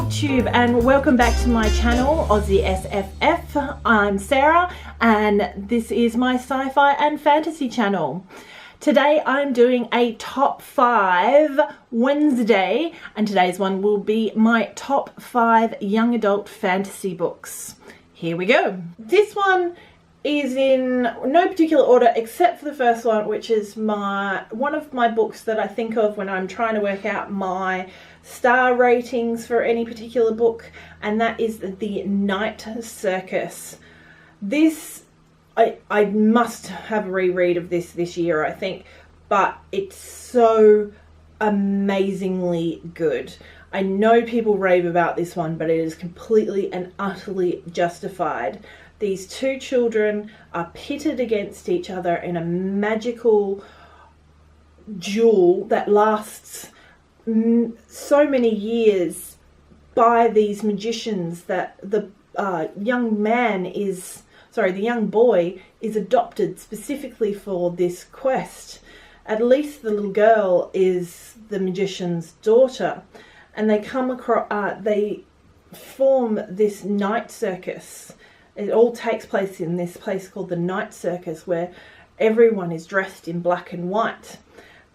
booktube and welcome back to my channel Aussie SFF. I'm Sarah and this is my sci-fi and fantasy channel. Today I'm doing a top 5 Wednesday and today's one will be my top 5 young adult fantasy books. Here we go. This one is in no particular order except for the first one, which is one of my books that I think of when I'm trying to work out my star ratings for any particular book, and that is The Night Circus. This, I must have a reread of this year, I think, but it's so amazingly good. I know people rave about this one, but it is completely and utterly justified. These two children are pitted against each other in a magical duel that lasts so many years by these magicians that the young boy is adopted specifically for this quest. At least the little girl is the magician's daughter, and they come across, they form this night circus. It all takes place in this place called the Night Circus, where everyone is dressed in black and white.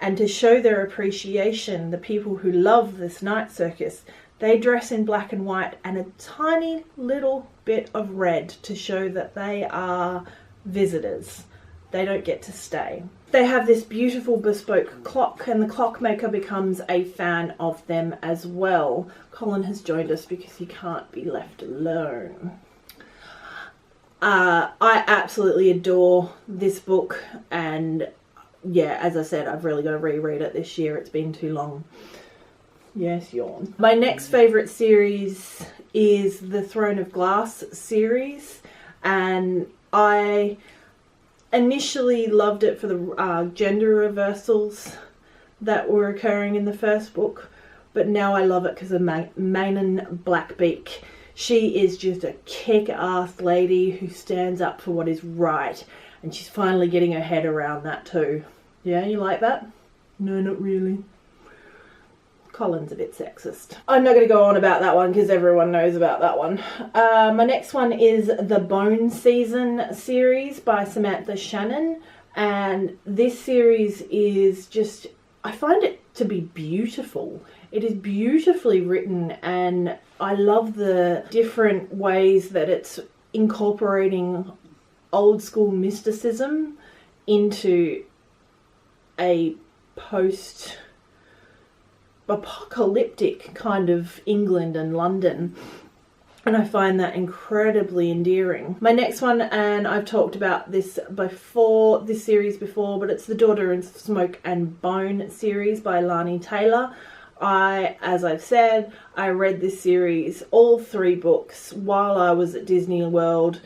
And to show their appreciation, the people who love this night circus, they dress in black and white and a tiny little bit of red to show that they are visitors. They don't get to stay. They have this beautiful bespoke clock, and the clockmaker becomes a fan of them as well. Colin has joined us because he can't be left alone. I absolutely adore this book, and yeah, as I said, I've really got to reread it this year. It's been too long. Yes, yawn. My next favourite series is the Throne of Glass series, and I initially loved it for the gender reversals that were occurring in the first book, but now I love it because of Manon Blackbeak. She is just a kick-ass lady who stands up for what is right, and she's finally getting her head around that too. Yeah, you like that? No, not really. Colin's a bit sexist. I'm not going to go on about that one because everyone knows about that one. My next one is the Bone Season series by Samantha Shannon, and this series is just, I find it to be beautiful. It is beautifully written, and I love the different ways that it's incorporating old school mysticism into a post-apocalyptic kind of England and London, and I find that incredibly endearing. My next one, and I've talked about this series before, but it's the Daughter of Smoke and Bone series by Lani Taylor. As I've said, I read this series, all 3 books, while I was at Disney World,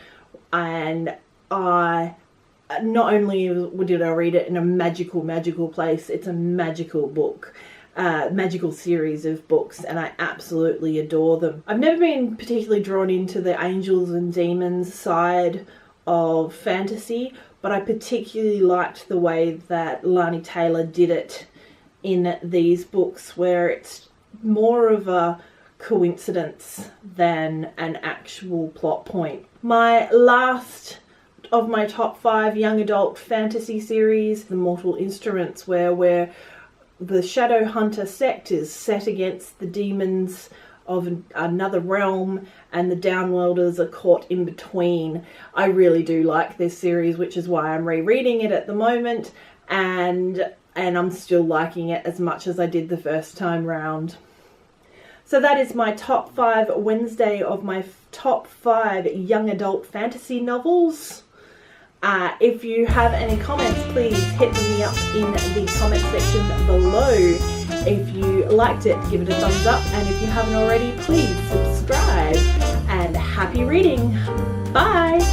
and not only did I read it in a magical place, it's a magical book, magical series of books, and I absolutely adore them. I've never been particularly drawn into the angels and demons side of fantasy, but I particularly liked the way that Lani Taylor did it in these books, where it's more of a coincidence than an actual plot point. My last of my top 5 young adult fantasy series, The Mortal Instruments, where the Shadow Hunter sect is set against the demons of another realm, and the Downworlders are caught in between. I really do like this series, which is why I'm rereading it at the moment, and I'm still liking it as much as I did the first time round. So that is my top 5 Wednesday of my top 5 young adult fantasy novels. If you have any comments, please hit me up in the comment section below. If you liked it, give it a thumbs up, and if you haven't already, please subscribe. And happy reading. Bye!